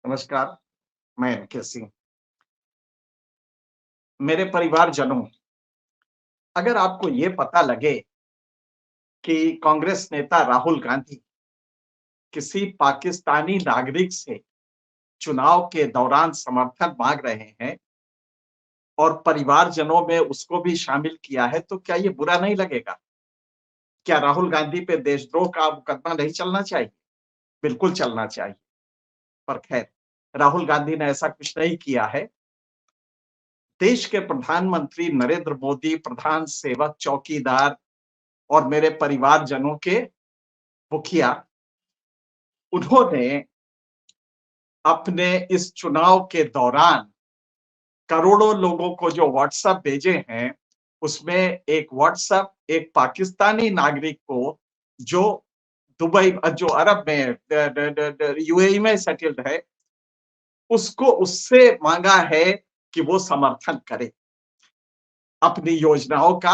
नमस्कार, मैं एनके सिंह। मेरे परिवारजनों, अगर आपको ये पता लगे कि कांग्रेस नेता राहुल गांधी किसी पाकिस्तानी नागरिक से चुनाव के दौरान समर्थन मांग रहे हैं और परिवारजनों में उसको भी शामिल किया है, तो क्या ये बुरा नहीं लगेगा? क्या राहुल गांधी पे देशद्रोह का मुकदमा नहीं चलना चाहिए? बिल्कुल चलना चाहिए। पर खैर, राहुल गांधी ने ऐसा कुछ नहीं किया है। देश के प्रधानमंत्री नरेंद्र मोदी, प्रधान सेवक, चौकीदार और मेरे परिवारजनों के मुखिया, उन्होंने अपने इस चुनाव के दौरान करोड़ों लोगों को जो व्हाट्सएप भेजे हैं, उसमें एक व्हाट्सएप एक पाकिस्तानी नागरिक को जो दुबई जो अरब में यूएई में सेटल्ड है, उसको उससे मांगा है कि वो समर्थन करे अपनी योजनाओं का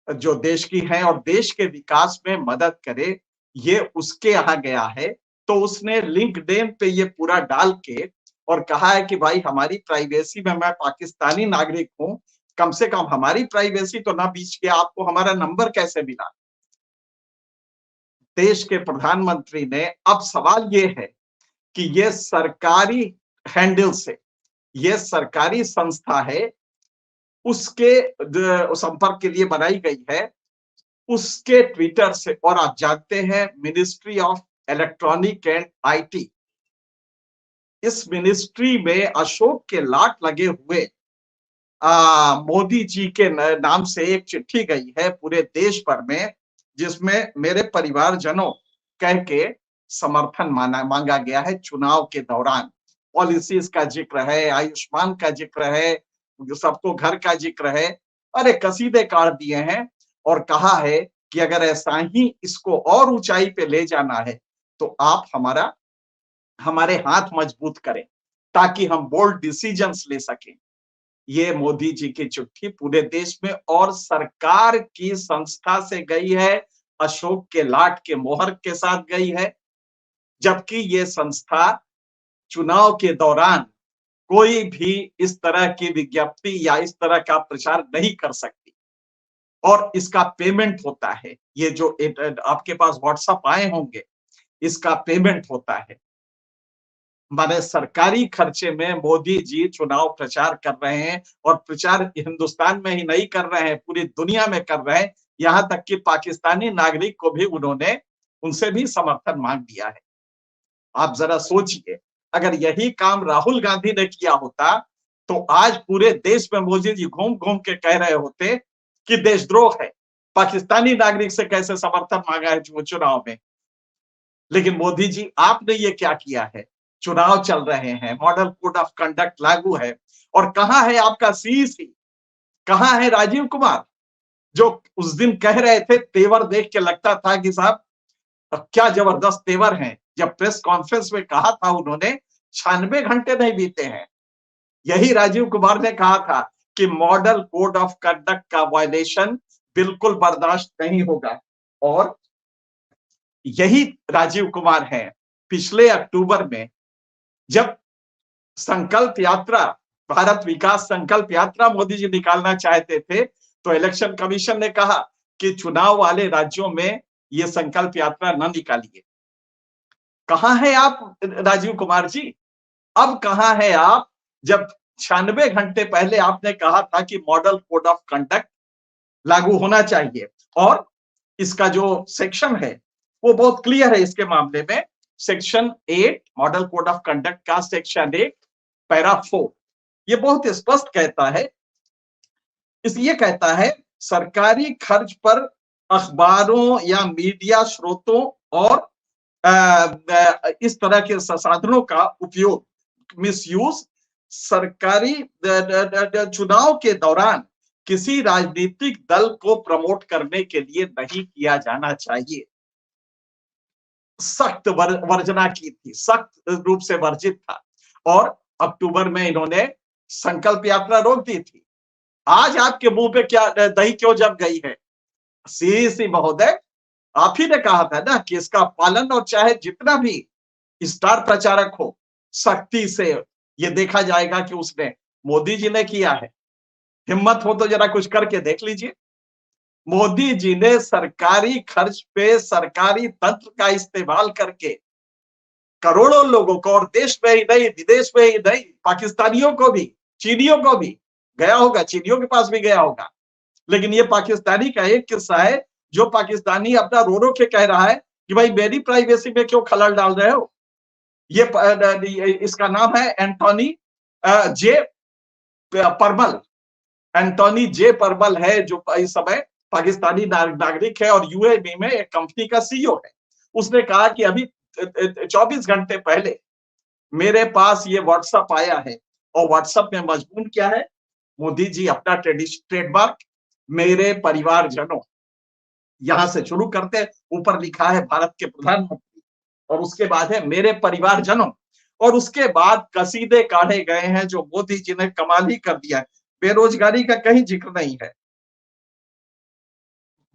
जो देश की है और देश के विकास में मदद करे। ये उसके यहाँ गया है, तो उसने लिंक्डइन पे ये पूरा डाल के और कहा है कि भाई हमारी प्राइवेसी में, मैं पाकिस्तानी नागरिक हूं, कम से कम हमारी प्राइवेसी तो ना बीच के, आपको हमारा नंबर कैसे मिला? देश के प्रधानमंत्री ने, अब सवाल ये है कि ये सरकारी हैंडल से, ये सरकारी संस्था है, उसके संपर्क के लिए बनाई गई है, उसके ट्विटर से। और आप जानते हैं ministry of electronic and IT, इस मिनिस्ट्री में अशोक के लाट लगे हुए मोदी जी के नाम से एक चिट्ठी गई है पूरे देश भर में, जिसमें मेरे परिवारजनों कह के समर्थन मांगा गया है चुनाव के दौरान। पॉलिसीज का जिक्र है, आयुष्मान का जिक्र है, सबको घर का जिक्र है। अरे कसीदे काट दिए हैं और कहा है कि अगर ऐसा ही इसको और ऊंचाई पे ले जाना है, तो आप हमारे हाथ मजबूत करें ताकि हम बोल्ड डिसीजंस ले सकें। ये मोदी जी की चिट्ठी पूरे देश में और सरकार की संस्था से गई है, अशोक के लाट के मोहर के साथ गई है, जबकि ये संस्था चुनाव के दौरान कोई भी इस तरह की विज्ञप्ति या इस तरह का प्रचार नहीं कर सकती। और इसका पेमेंट होता है, ये जो आपके पास व्हाट्सएप आए होंगे, इसका पेमेंट होता है। माने सरकारी खर्चे में मोदी जी चुनाव प्रचार कर रहे हैं, और प्रचार हिंदुस्तान में ही नहीं कर रहे हैं, पूरी दुनिया में कर रहे हैं। यहां तक कि पाकिस्तानी नागरिक को भी उन्होंने, उनसे भी समर्थन मांग लिया है। आप जरा सोचिए, अगर यही काम राहुल गांधी ने किया होता, तो आज पूरे देश में मोदी जी घूम घूम के कह रहे होते कि देशद्रोह है, पाकिस्तानी नागरिक से कैसे समर्थन मांगा है चुनाव में। लेकिन मोदी जी, आपने ये क्या किया है? चुनाव चल रहे हैं, मॉडल कोड ऑफ कंडक्ट लागू है, और कहां है आपका सीईसी? कहां है राजीव कुमार, जो उस दिन कह रहे थे, तेवर देख के लगता था कि साहब क्या जबरदस्त तेवर हैं। जब प्रेस कॉन्फ्रेंस में कहा था उन्होंने, 96 घंटे नहीं बीते हैं, यही राजीव कुमार ने कहा था कि मॉडल कोड ऑफ कंडक्ट का वायलेशन बिल्कुल बर्दाश्त नहीं होगा। और यही राजीव कुमार है, पिछले अक्टूबर में जब संकल्प यात्रा, भारत विकास संकल्प यात्रा मोदी जी निकालना चाहते थे, तो इलेक्शन कमीशन ने कहा कि चुनाव वाले राज्यों में ये संकल्प यात्रा न निकालिए। कहां है आप राजीव कुमार जी? अब कहां है आप, जब 96 घंटे पहले आपने कहा था कि मॉडल कोड ऑफ कंडक्ट लागू होना चाहिए, और इसका जो सेक्शन है वो बहुत क्लियर है इसके मामले में। Section 8 model code of conduct का सेक्शन 8 पैरा 4 ये बहुत स्पष्ट कहता है, इसलिए कहता है सरकारी खर्च पर अखबारों या मीडिया स्रोतों और इस तरह के साधनों का उपयोग, मिसयूज, सरकारी चुनाव के दौरान किसी राजनीतिक दल को प्रमोट करने के लिए नहीं किया जाना चाहिए। सख्त वर्जना की थी, सख्त रूप से वर्जित था, और अक्टूबर में इन्होंने संकल्प यात्रा रोक दी थी। आज आपके मुंह पे क्या दही क्यों जम गई है? सीईसी महोदय, आप ही ने कहा था ना कि इसका पालन, और चाहे जितना भी स्टार प्रचारक हो, सख्ती से ये देखा जाएगा कि उसने मोदी जी ने किया है। हिम्मत हो तो जरा कुछ करके देख लीजिए। मोदी जी ने सरकारी खर्च पे सरकारी तंत्र का इस्तेमाल करके करोड़ों लोगों को, और देश में ही नहीं विदेश में ही नहीं, पाकिस्तानियों को भी, चीनियों को भी गया होगा, चीनियों के पास भी गया होगा। लेकिन ये पाकिस्तानी का एक किस्सा है जो पाकिस्तानी अपना रो रो के कह रहा है कि भाई मेरी प्राइवेसी में क्यों खलल डाल रहे हो। ये इसका नाम है एंटोनी जे परमल। एंटोनी जे परमल है जो इस समय पाकिस्तानी नागरिक है और यूएई में एक कंपनी का सीईओ है। उसने कहा कि अभी 24 घंटे पहले मेरे पास ये व्हाट्सएप आया है, और व्हाट्सएप में मजमून क्या है, मोदी जी अपना ट्रेडमार्क मेरे परिवारजनों, यहां से शुरू करते, ऊपर लिखा है भारत के प्रधानमंत्री, और उसके बाद है मेरे परिवारजनों, और उसके बाद कसीदे काढ़े गए हैं जो मोदी जी ने कमाल ही कर दिया है। बेरोजगारी का कहीं जिक्र नहीं है,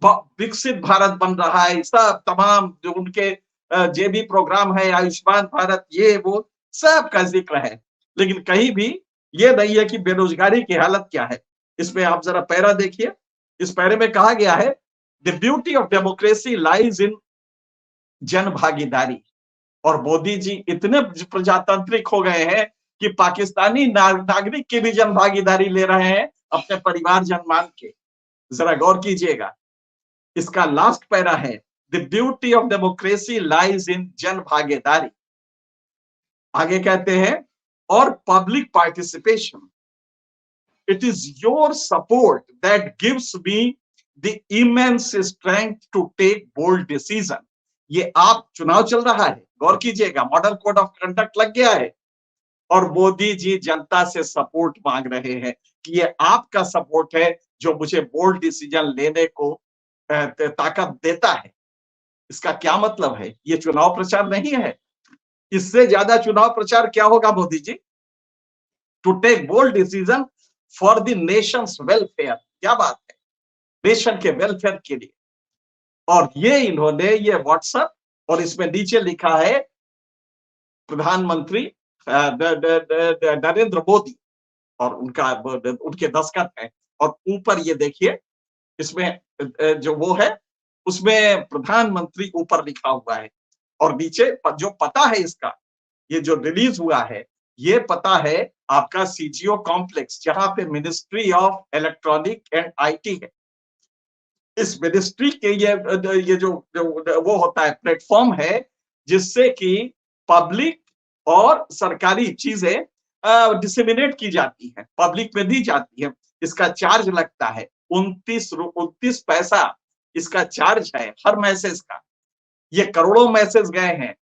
विकसित भारत बन रहा है, सब तमाम जो उनके जे भी प्रोग्राम है, आयुष्मान भारत, ये वो सब का जिक्र है। लेकिन कहीं भी ये नहीं है कि बेरोजगारी की हालत क्या है। इसमें आप जरा पैरा देखिए, इस पैरे में कहा गया है the beauty of democracy lies in जन भागीदारी। और मोदी जी इतने प्रजातांत्रिक हो गए हैं कि पाकिस्तानी नागरिक की भी जन भागीदारी ले रहे हैं अपने परिवार जन मान के। जरा गौर कीजिएगा, इसका लास्ट पैरा है the beauty of democracy lies in जन भागीदारी। आगे कहते हैं और public participation, it is your support that gives me the immense strength to take bold decision. ये आप चुनाव चल रहा है, गौर कीजिएगा, मॉडल कोड ऑफ कंडक्ट लग गया है, और मोदी जी जनता से सपोर्ट मांग रहे हैं कि ये आपका सपोर्ट है जो मुझे बोल्ड डिसीजन लेने को ताकत देता है। इसका क्या मतलब है? ये चुनाव प्रचार नहीं है। इससे ज्यादा चुनाव प्रचार क्या होगा Modi ji? To take bold decision for the nations welfare. क्या बात है, नेशन के वेलफेयर के लिए। और ये इन्होंने ये व्हाट्सएप, और इसमें नीचे लिखा है प्रधानमंत्री नरेंद्र मोदी, और उनके दस्तखत है, और ऊपर ये देखिए इसमें जो वो है उसमें प्रधानमंत्री ऊपर लिखा हुआ है, और नीचे जो पता है इसका, ये जो रिलीज हुआ है, ये पता है आपका सीजीओ कॉम्प्लेक्स, जहां पे ministry of electronic and IT है। इस मिनिस्ट्री के ये जो वो होता है, प्लेटफॉर्म है जिससे कि पब्लिक और सरकारी चीजें डिसेमिनेट की जाती है, पब्लिक में दी जाती है। इसका चार्ज लगता है 29 पैसा, इसका चार्ज है हर मैसेज का। ये करोड़ों मैसेज गए हैं,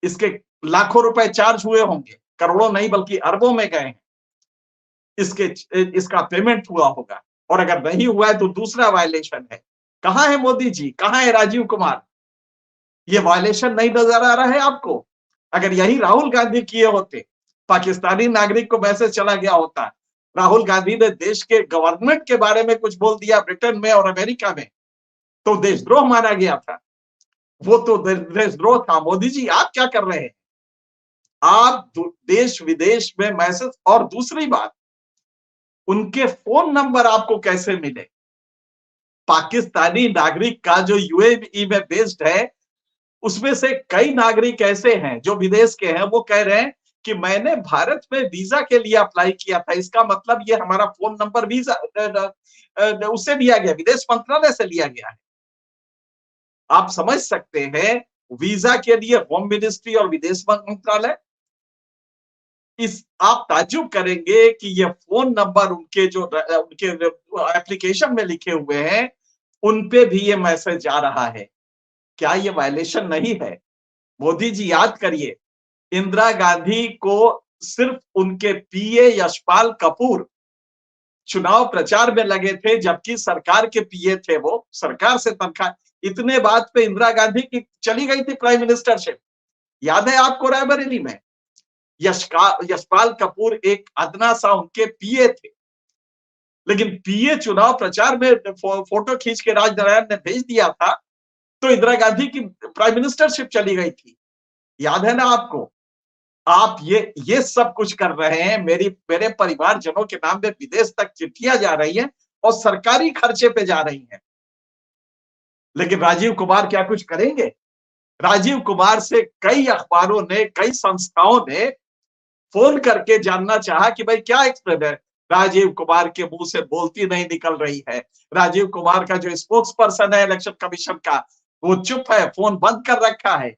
इसके लाखों रुपए चार्ज हुए होंगे, करोड़ों नहीं बल्कि अरबों में गए हैं, इसका पेमेंट हुआ होगा। और अगर नहीं हुआ है तो दूसरा वायलेशन है। कहां है मोदी जी, कहां है राजीव कुमार? ये वायलेशन नहीं नजर आ रहा है आपको? अगर यही राहुल गांधी किए होते, पाकिस्तानी नागरिक को मैसेज चला गया होता, राहुल गांधी ने देश के गवर्नमेंट के बारे में कुछ बोल दिया ब्रिटेन में और अमेरिका में, तो देशद्रोह माना गया था। वो तो देशद्रोह था। मोदी जी आप क्या कर रहे हैं? आप देश विदेश में मैसेज, और दूसरी बात, उनके फोन नंबर आपको कैसे मिले? पाकिस्तानी नागरिक का जो यूएई में बेस्ड है, उसमें से कई नागरिक ऐसे हैं जो विदेश के हैं, वो कह रहे हैं कि मैंने भारत में वीजा के लिए अप्लाई किया था, इसका मतलब ये हमारा फोन नंबर वीजा उससे लिया गया, विदेश मंत्रालय से लिया गया है। आप समझ सकते हैं, वीजा के लिए होम मिनिस्ट्री और विदेश मंत्रालय, इस आप ताज्जुब करेंगे कि ये फोन नंबर उनके जो उनके एप्लीकेशन में लिखे हुए हैं, उन पे भी ये मैसेज जा रहा है। क्या ये वायलेशन नहीं है? मोदी जी याद करिए, इंदिरा गांधी को सिर्फ उनके पीए यशपाल कपूर चुनाव प्रचार में लगे थे, जबकि सरकार के पीए थे, वो सरकार से तनख्वाह, इतने बात पे इंदिरा गांधी की चली गई थी प्राइम मिनिस्टरशिप। याद है आपको रायबरेली में? यशपाल कपूर एक अदना सा उनके पीए थे, लेकिन पीए चुनाव प्रचार में फोटो खींच के राजनारायण ने भेज दिया था, तो इंदिरा गांधी की प्राइम मिनिस्टरशिप चली गई थी। याद है ना आपको? आप ये सब कुछ कर रहे हैं, मेरे परिवारजनों के नाम पे विदेश तक चिट्ठियां जा रही हैं और सरकारी खर्चे पे जा रही हैं। लेकिन राजीव कुमार क्या कुछ करेंगे? राजीव कुमार से कई अखबारों ने, कई संस्थाओं ने फोन करके जानना चाहा कि भाई क्या एक्सप्लेन है। राजीव कुमार के मुंह से बोलती नहीं निकल रही है। राजीव कुमार का जो स्पोक्स पर्सन है इलेक्शन कमीशन का, वो चुप है, फोन बंद कर रखा है।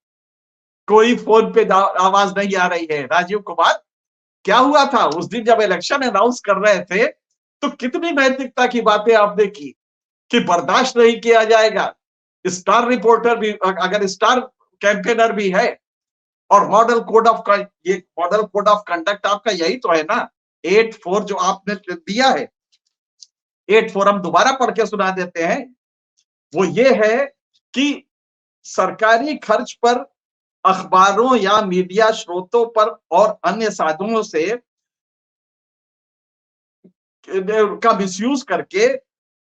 कोई फोन पे आवाज नहीं आ रही है। राजीव कुमार, क्या हुआ था उस दिन जब इलेक्शन अनाउंस कर रहे थे, तो कितनी नैतिकता की बातें आपने की कि बर्दाश्त नहीं किया जाएगा। स्टार रिपोर्टर भी, अगर स्टार कैंपेनर भी है, और ये मॉडल कोड ऑफ कंडक्ट आपका यही तो है ना, 8-4 जो आपने दिया है, 8-4 हम दोबारा पढ़ के सुना देते हैं। वो ये है कि सरकारी खर्च पर अखबारों या मीडिया स्रोतों पर और अन्य साधनों से का मिसयूज करके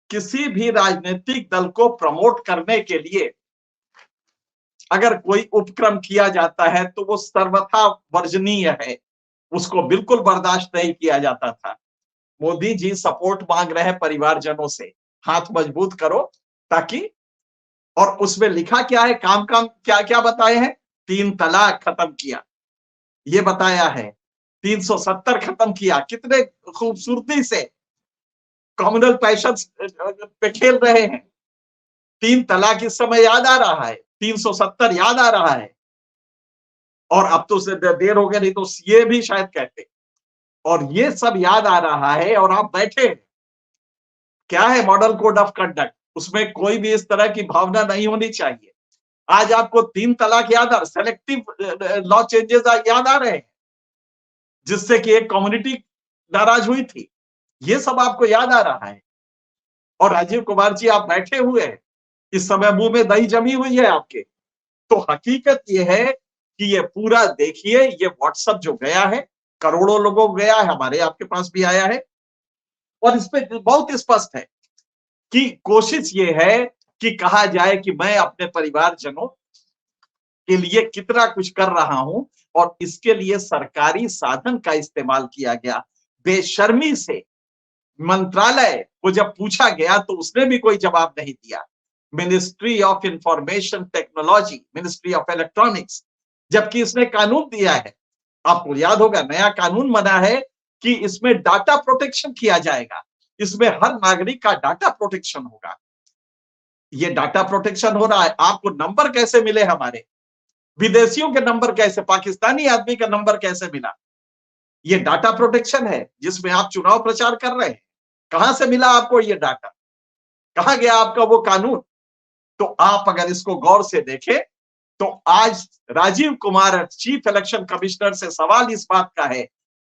किसी भी राजनीतिक दल को प्रमोट करने के लिए अगर कोई उपक्रम किया जाता है तो वो सर्वथा वर्जनीय है, उसको बिल्कुल बर्दाश्त नहीं किया जाता था। मोदी जी सपोर्ट मांग रहे हैं परिवारजनों से, हाथ मजबूत करो ताकि, और उसमें लिखा क्या है, काम काम क्या क्या बताए हैं, 3 तलाक खत्म किया, ये बताया है, 370 खत्म किया, कितने खूबसूरती से कम्युनल पैशन पे खेल रहे हैं। 3 तलाक इस समय याद आ रहा है, 370 याद आ रहा है, और अब तो उसे देर हो गया, नहीं तो ये भी शायद कहते। और ये सब याद आ रहा है और आप बैठे, क्या है मॉडल कोड ऑफ कंडक्ट, उसमें कोई भी इस तरह की भावना नहीं होनी चाहिए। आज आपको 3 तलाक याद आ, सेलेक्टिव लॉ चेंजेस याद आ रहे हैं, जिससे कि एक कम्युनिटी नाराज हुई थी, ये सब आपको याद आ रहा है। और राजीव कुमार जी आप बैठे हुए हैं, इस समय मुंह में दही जमी हुई है आपके। तो हकीकत ये है कि ये पूरा देखिए, ये व्हाट्सएप जो गया है, करोड़ों लोगों को गया है, हमारे आपके पास भी आया है, और इसमें बहुत स्पष्ट है कि कोशिश ये है कि कहा जाए कि मैं अपने परिवारजनों के लिए कितना कुछ कर रहा हूं, और इसके लिए सरकारी साधन का इस्तेमाल किया गया। बेशर्मी से मंत्रालय को जब पूछा गया तो उसने भी कोई जवाब नहीं दिया। Ministry of information technology, ministry of electronics, जबकि इसने कानून दिया है, आपको याद होगा नया कानून बना है कि इसमें डाटा प्रोटेक्शन किया जाएगा, इसमें हर नागरिक का डाटा प्रोटेक्शन होगा। ये डाटा प्रोटेक्शन हो रहा है, आपको नंबर कैसे मिले हमारे, विदेशियों के नंबर कैसे, पाकिस्तानी आदमी का नंबर कैसे मिला, ये डाटा प्रोटेक्शन है जिसमें आप चुनाव प्रचार कर रहे हैं। कहां से मिला आपको ये डाटा, कहां गया आपका वो कानून? तो आप अगर इसको गौर से देखें तो आज Rajiv Kumar chief election commissioner से सवाल इस बात का है,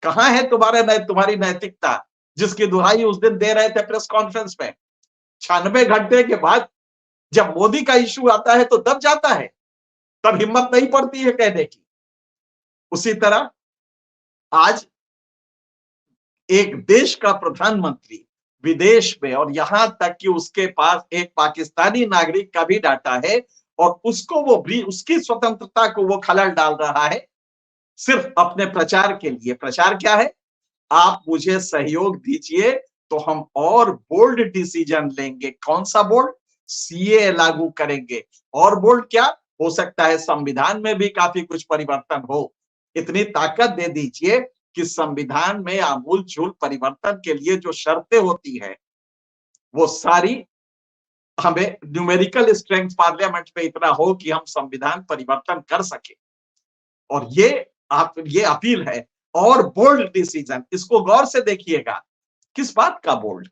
कहां है तुम्हारी नैतिकता, जिसकी दुहाई उस दिन दे रहे थे प्रेस कॉन्फ्रेंस में। 96 घंटे के बाद जब मोदी का इश्यू आता है तो दब जाता है, तब हिम्मत नहीं पड़ती है कहने की। उसी तरह आज एक देश का प्रधानमंत्री विदेश में, और यहां तक कि उसके पास एक पाकिस्तानी नागरिक का भी डाटा है, और उसको वो भी, उसकी स्वतंत्रता को वो खलल डाल रहा है सिर्फ अपने प्रचार के लिए। प्रचार क्या है, आप मुझे सहयोग दीजिए तो हम और बोल्ड डिसीजन लेंगे। कौन सा बोल्ड? सीए लागू करेंगे। और बोल्ड क्या हो सकता है, संविधान में भी काफी कुछ परिवर्तन हो। इतनी ताकत दे दीजिए कि संविधान में आमूल चूल परिवर्तन के लिए जो शर्तें होती है वो सारी, हमें न्यूमेरिकल स्ट्रेंथ पार्लियामेंट में इतना हो कि हम संविधान परिवर्तन कर सके। और ये अपील है। और बोल्ड डिसीजन, इसको गौर से देखिएगा, किस बात का बोल्ड?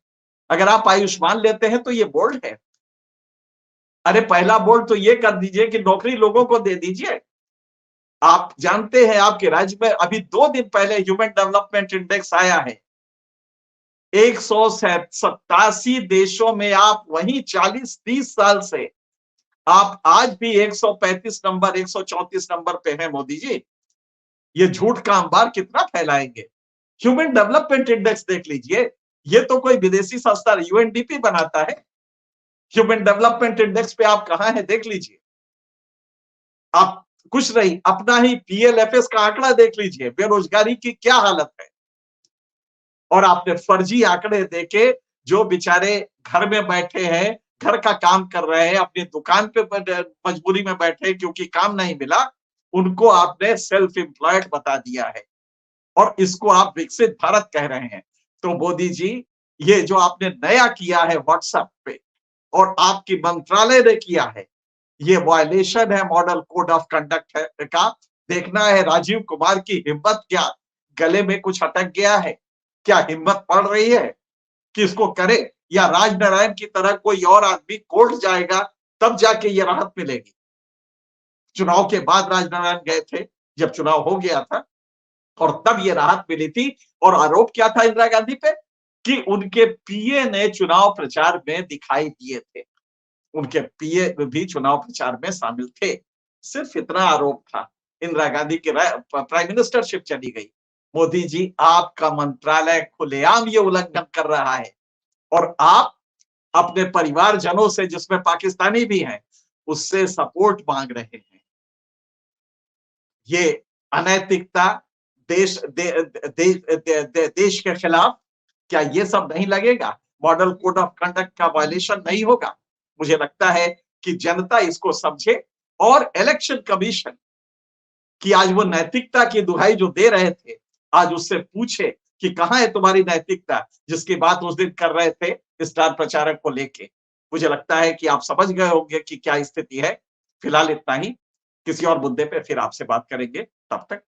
अगर आप आयुष्मान लेते हैं तो ये बोल्ड है। अरे पहला बोल्ड तो ये कर दीजिए कि नौकरी लोगों को दे दीजिए। आप जानते हैं आपके राज्य में अभी 2 दिन पहले ह्यूमन डेवलपमेंट इंडेक्स आया है, 187 देशों में आप वहीं 40-30 साल से आप आज भी 135 नंबर, 134 नंबर पे हैं मोदी जी। ये झूठ का अंबार कितना फैलाएंगे? ह्यूमन डेवलपमेंट इंडेक्स देख लीजिए, ये तो कोई विदेशी संस्था यूएनडीपी बनाता है। ह्यूमन डेवलपमेंट इंडेक्स पे आप कहां हैं देख लीजिए। आप कुछ नहीं, अपना ही पीएलएफएस का आंकड़ा देख लीजिए, बेरोजगारी की क्या हालत है। और आपने फर्जी आंकड़े देके जो बेचारे घर में बैठे हैं, घर का काम कर रहे हैं, अपनी दुकान पे मजबूरी में बैठे हैं क्योंकि काम नहीं मिला, उनको आपने सेल्फ एम्प्लॉयड बता दिया है और इसको आप विकसित भारत कह रहे हैं। तो मोदी जी, ये जो आपने नया किया है व्हाट्सएप पे और आपकी मंत्रालय ने किया है, ये वायलेशन है मॉडल कोड ऑफ कंडक्ट है का। देखना है राजीव कुमार की हिम्मत क्या, गले में कुछ अटक गया है, क्या हिम्मत पड़ रही है कि इसको करे, या राजनारायण की तरह कोई और आदमी कोर्ट जाएगा तब जाके ये राहत मिलेगी। चुनाव के बाद राजनारायण गए थे, जब चुनाव हो गया था, और तब ये राहत मिली थी। और आरोप क्या था इंदिरा गांधी पे कि उनके पीए ने चुनाव प्रचार में दिखाई दिए थे, उनके पीए भी चुनाव प्रचार में शामिल थे। सिर्फ इतना आरोप था। इंदिरा गांधी की प्राइम मिनिस्टरशिप चली गई। मोदी जी, आपका मंत्रालय खुलेआम ये उल्लंघन कर रहा है और आप अपने परिवारजनों से, जिसमें पाकिस्तानी भी हैं, उससे सपोर्ट मांग रहे हैं। ये अनैतिकता, देश दे, दे, दे, दे, देश के खिलाफ, क्या ये सब नहीं लगेगा? मॉडल कोड ऑफ कंडक्ट का वायलेशन नहीं होगा? मुझे लगता है कि जनता इसको समझे और इलेक्शन कमीशन कि आज वो नैतिकता की दुहाई जो दे रहे थे, आज उससे पूछे कि कहां है तुम्हारी नैतिकता, जिसकी बात उस दिन कर रहे थे स्टार प्रचारक को लेके। मुझे लगता है कि आप समझ गए होंगे कि क्या स्थिति है। फिलहाल इतना ही, किसी और मुद्दे पे फिर आपसे बात करेंगे। तब तक